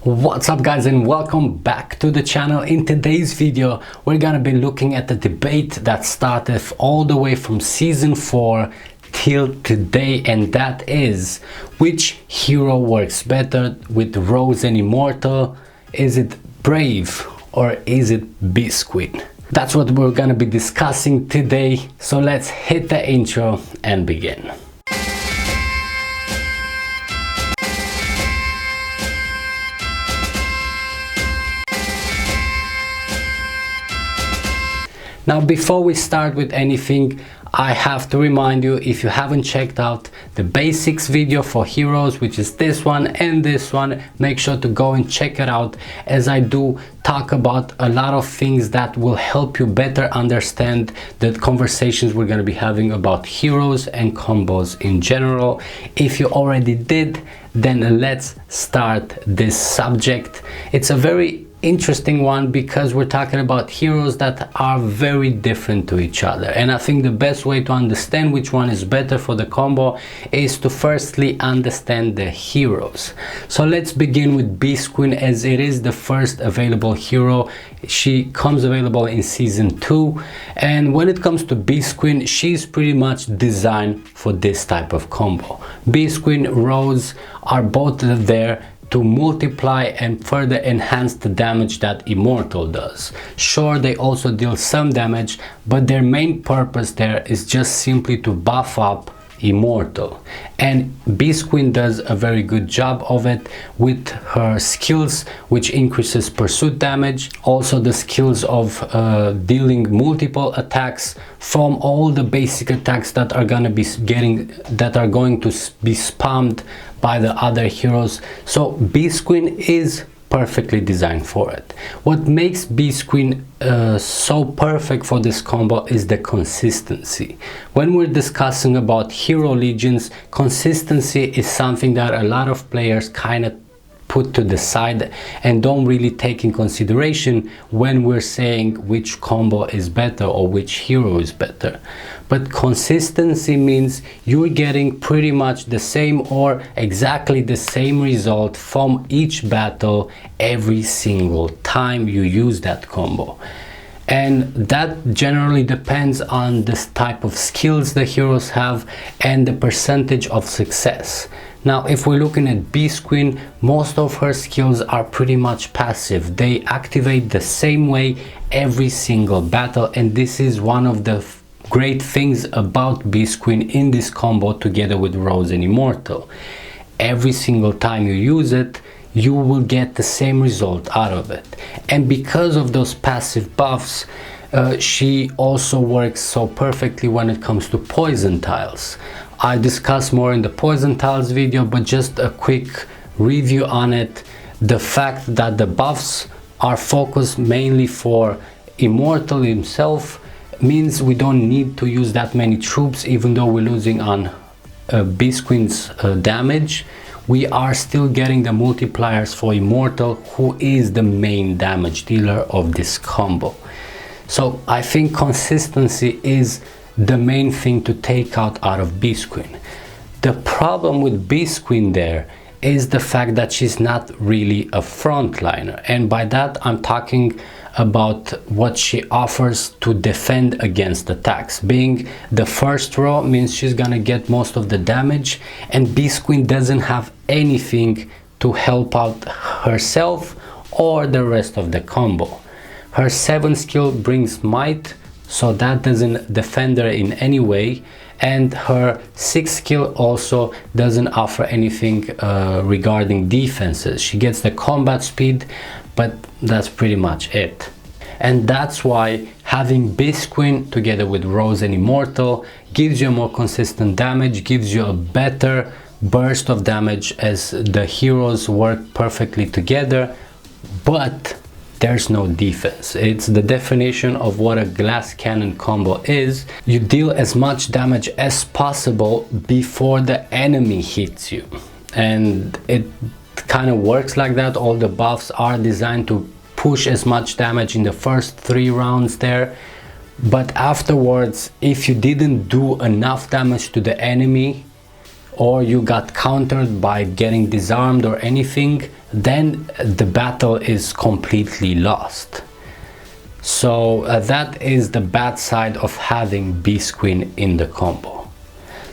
What's up guys, and welcome back to the channel. In today's video we're gonna be looking at the debate that started all the way from season 4 till today, and that is which hero works better with Roze Immortal. Is it Brave or is it Beast Queen? That's what we're gonna be discussing today, so let's hit the intro and begin. Now, before we start with anything, I have to remind you, if you haven't checked out the basics video for heroes, which is this one and this one, make sure to go and check it out, as I do talk about a lot of things that will help you better understand the conversations we're going to be having about heroes and combos in general. If you already did, then let's start this subject. It's a very interesting one because we're talking about heroes that are very different to each other, and I think the best way to understand which one is better for the combo is to firstly understand the heroes. So let's begin with Beast Queen, as it is the first available hero. She comes available in season 2, and when it comes to Beast Queen, she's pretty much designed for this type of combo. Beast Queen, Roze are both there to multiply and further enhance the damage that Immortal does. Sure, they also deal some damage, but their main purpose there is just simply to buff up Immortal, and Beast Queen does a very good job of it with her skills, which increases pursuit damage, also the skills of dealing multiple attacks from all the basic attacks that are going to be spammed by the other heroes. So Beast Queen is perfectly designed for it. What makes Beast Queen so perfect for this combo is the consistency. When we're discussing about hero legions, consistency is something that a lot of players kind of put to the side and don't really take in consideration when we're saying which combo is better or which hero is better. But consistency means you're getting pretty much the same or exactly the same result from each battle every single time you use that combo. And that generally depends on this type of skills the heroes have and the percentage of success. Now, if we're looking at Beast Queen, most of her skills are pretty much passive. They activate the same way every single battle, and this is one of the great things about Beast Queen in this combo together with Roze Immortal. Every single time you use it, you will get the same result out of it. And because of those passive buffs, she also works so perfectly when it comes to poison tiles. I discuss more in the poison tiles video, but just a quick review on it. The fact that the buffs are focused mainly for Immortal himself means we don't need to use that many troops. Even though we're losing on Beast Queen's damage, we are still getting the multipliers for Immortal, who is the main damage dealer of this combo. So I think consistency is the main thing to take out of Beast Queen. The problem with Beast Queen there is the fact that she's not really a frontliner, and by that I'm talking about what she offers to defend against attacks. Being the first row means she's gonna get most of the damage, and Beast Queen doesn't have anything to help out herself or the rest of the combo. Her 7th skill brings might, so that doesn't defend her in any way, and her 6th skill also doesn't offer anything regarding defenses. She gets the combat speed, but that's pretty much it. And that's why having Beast Queen together with Roze Immortal gives you a more consistent damage, gives you a better burst of damage, as the heroes work perfectly together, but there's no defense. It's the definition of what a glass cannon combo is. You deal as much damage as possible before the enemy hits you, and it kind of works like that. All the buffs are designed to push as much damage in the first 3 rounds there, but afterwards, if you didn't do enough damage to the enemy or you got countered by getting disarmed or anything, then the battle is completely lost. So that is the bad side of having Beast Queen in the combo.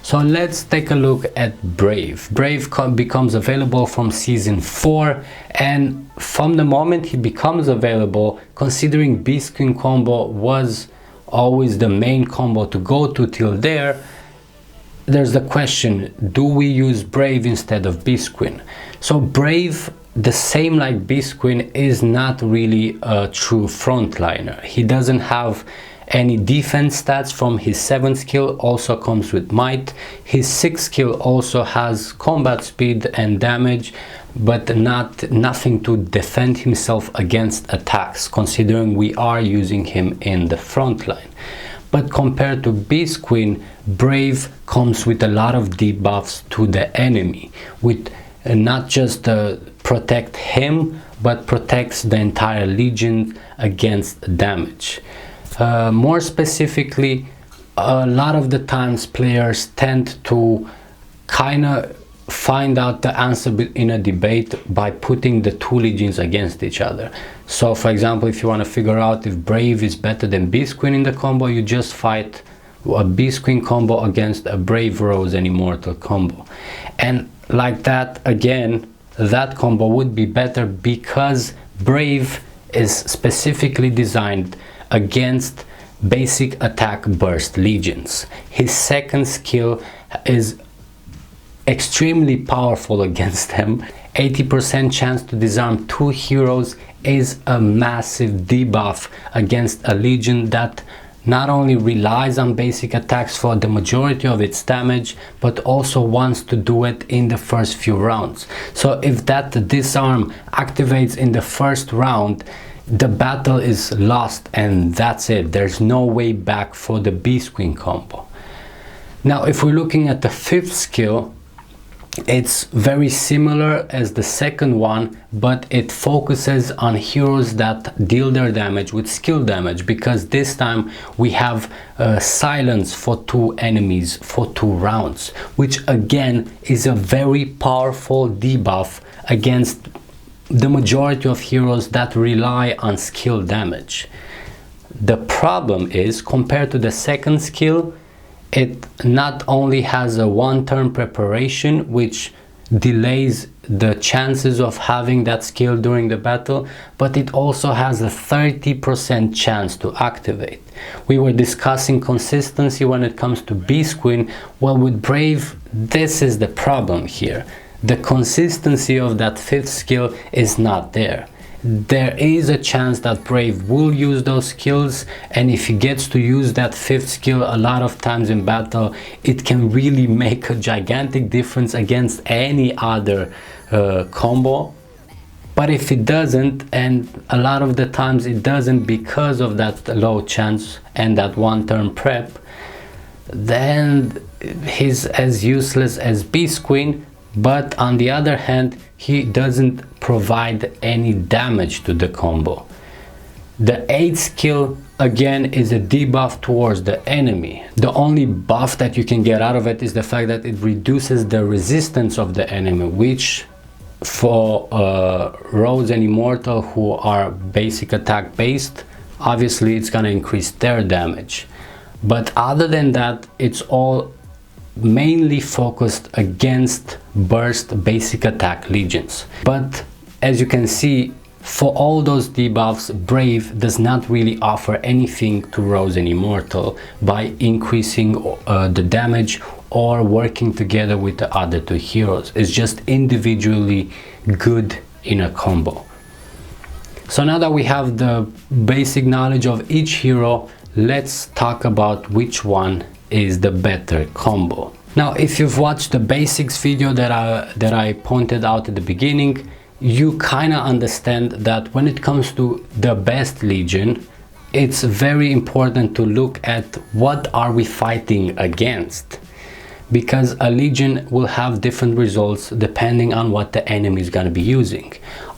So let's take a look at Brave. Brave becomes available from season 4, and from the moment he becomes available, considering Beast Queen combo was always the main combo to go to till there's the question, do we use Brave instead of Beast Queen? So Brave, the same like Beast Queen, is not really a true frontliner. He doesn't have any defense stats from his 7th skill, also comes with might. His 6th skill also has combat speed and damage, but nothing to defend himself against attacks, considering we are using him in the front line. But compared to Beast Queen, Brave comes with a lot of debuffs to the enemy, with not just protect him, but protects the entire legion against damage. More specifically, a lot of the times players tend to kind of find out the answer in a debate by putting the two legions against each other. So for example, if you want to figure out if Brave is better than Beast Queen in the combo, you just fight a Beast Queen combo against a Brave Roze and Immortal combo, and like that again, that combo would be better because Brave is specifically designed against basic attack burst legions. His 2nd skill is extremely powerful against them. 80% chance to disarm 2 heroes is a massive debuff against a legion that not only relies on basic attacks for the majority of its damage, but also wants to do it in the first few rounds. So if that disarm activates in the first round, the battle is lost and that's it. There's no way back for the Beast Queen combo. Now if we're looking at the 5th skill, it's very similar as the 2nd one, but it focuses on heroes that deal their damage with skill damage, because this time we have silence for 2 enemies for 2 rounds, which again is a very powerful debuff against the majority of heroes that rely on skill damage. The problem is, compared to the 2nd skill, it not only has a 1-turn preparation, which delays the chances of having that skill during the battle, but it also has a 30% chance to activate. We were discussing consistency when it comes to Beast Queen. Well, with Brave, this is the problem here. The consistency of that 5th skill is not there. There is a chance that Brave will use those skills, and if he gets to use that 5th skill a lot of times in battle, it can really make a gigantic difference against any other combo. But if it doesn't, and a lot of the times it doesn't because of that low chance and that 1-turn prep, then he's as useless as Beast Queen. But on the other hand, he doesn't provide any damage to the combo. The 8th skill again is a debuff towards the enemy. The only buff that you can get out of it is the fact that it reduces the resistance of the enemy, which for Roze and Immortal, who are basic attack based, obviously it's gonna increase their damage. But other than that, it's all mainly focused against burst basic attack legions. But as you can see, for all those debuffs, Brave does not really offer anything to Roze and Immortal by increasing the damage or working together with the other 2 heroes. It's just individually good in a combo. So now that we have the basic knowledge of each hero, let's talk about which one is the better combo. Now, if you've watched the basics video that I pointed out at the beginning, you kind of understand that when it comes to the best legion, it's very important to look at what are we fighting against, because a legion will have different results depending on what the enemy is going to be using.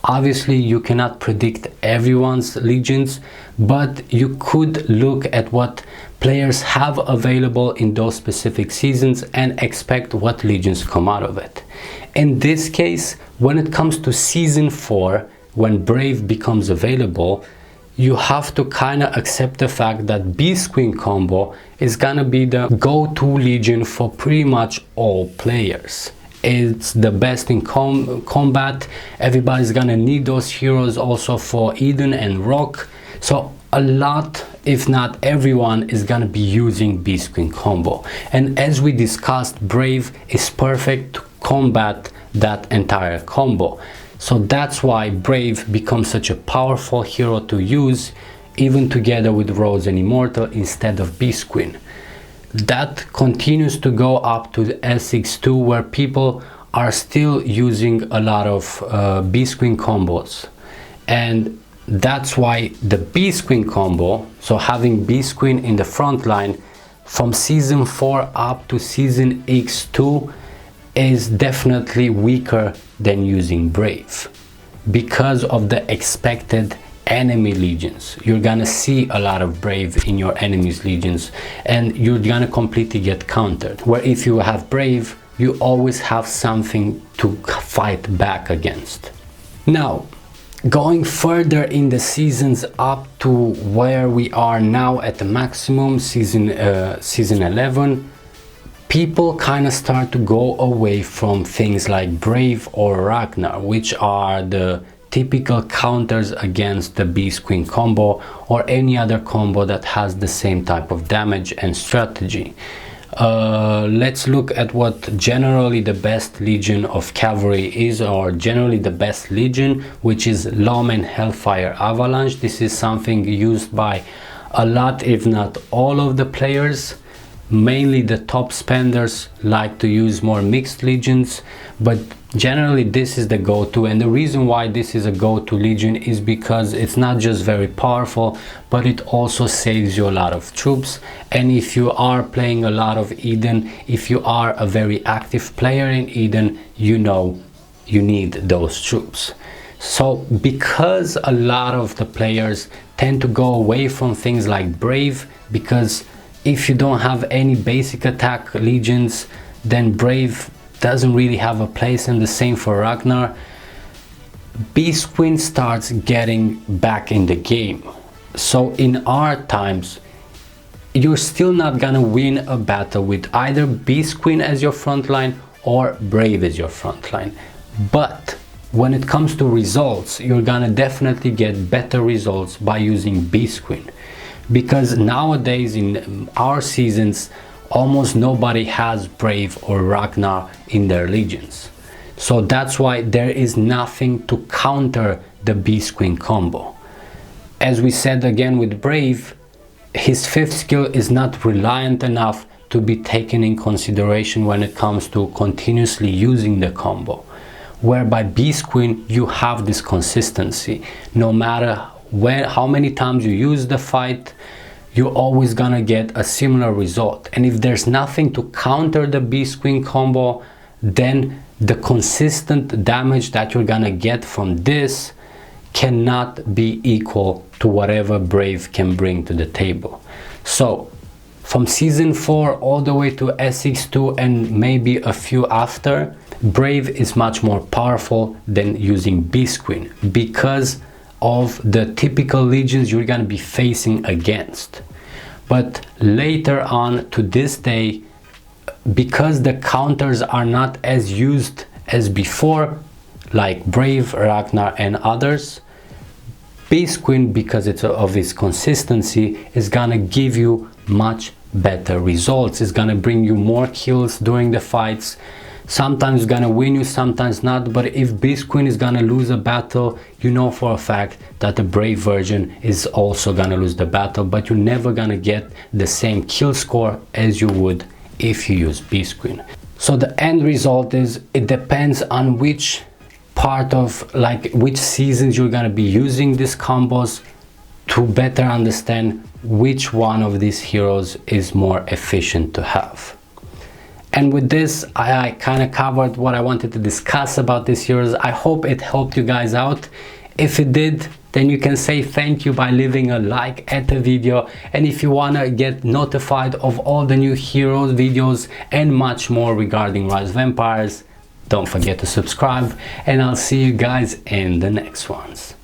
Obviously you cannot predict everyone's legions, but you could look at what players have available in those specific seasons and expect what legions come out of it. In this case, when it comes to season 4, when Brave becomes available, you have to kind of accept the fact that Beast Queen combo is gonna be the go-to legion for pretty much all players. It's the best in combat. Everybody's gonna need those heroes also for Eden and Rock. So a lot, if not everyone, is gonna be using Beast Queen combo. And as we discussed, Brave is perfect to combat that entire combo. So that's why Brave becomes such a powerful hero to use, even together with Roze and Immortal instead of Beast Queen. That continues to go up to the SX2, where people are still using a lot of Beast Queen combos. And that's why the Beast Queen combo, so having Beast Queen in the front line from season 4 up to season X2, is definitely weaker than using Brave because of the expected enemy legions. You're gonna see a lot of Brave in your enemies legions and you're gonna completely get countered, where if you have Brave, you always have something to fight back against. Now, going further in the seasons up to where we are now at the maximum, season 11, people kind of start to go away from things like Brave or Ragnar, which are the typical counters against the Beast Queen combo or any other combo that has the same type of damage and strategy. Let's look at what generally the best legion of cavalry is, or generally the best legion, which is Lawman Hellfire Avalanche. This is something used by a lot, if not all of the players. Mainly the top spenders like to use more mixed legions, but generally this is the go-to. And the reason why this is a go-to legion is because it's not just very powerful, but it also saves you a lot of troops. And if you are playing a lot of Eden, if you are a very active player in Eden, you know you need those troops. So because a lot of the players tend to go away from things like Brave, because if you don't have any basic attack legions, then Brave doesn't really have a place, and the same for Ragnar. Beast Queen starts getting back in the game. So in our times, you're still not gonna win a battle with either Beast Queen as your frontline or Brave as your frontline. But when it comes to results, you're gonna definitely get better results by using Beast Queen. Because nowadays in our seasons, almost nobody has Brave or Ragnar in their legions. So that's why there is nothing to counter the Beast Queen combo. As we said again with Brave, his 5th skill is not reliant enough to be taken in consideration when it comes to continuously using the combo. Whereby Beast Queen, you have this consistency. No matter how many times you use the fight, you're always gonna get a similar result. And if there's nothing to counter the Beast Queen combo, then the consistent damage that you're gonna get from this cannot be equal to whatever Brave can bring to the table. So from season 4 all the way to SX2 and maybe a few after, Brave is much more powerful than using Beast Queen because of the typical legions you're going to be facing against. But later on to this day, because the counters are not as used as before, like Brave, Ragnar and others, Beast Queen, because of its consistency, is gonna give you much better results. It's gonna bring you more kills during the fights. Sometimes it's gonna win you, sometimes not. But if Beast Queen is gonna lose a battle, you know for a fact that the Brave version is also gonna lose the battle, but you're never gonna get the same kill score as you would if you use Beast Queen. So the end result is, it depends on which part of, like, which seasons you're gonna be using these combos to better understand which one of these heroes is more efficient to have. And with this, I kind of covered what I wanted to discuss about these heroes. I hope it helped you guys out. If it did, then you can say thank you by leaving a like at the video. And if you want to get notified of all the new heroes videos and much more regarding Rise of Empires, don't forget to subscribe, and I'll see you guys in the next ones.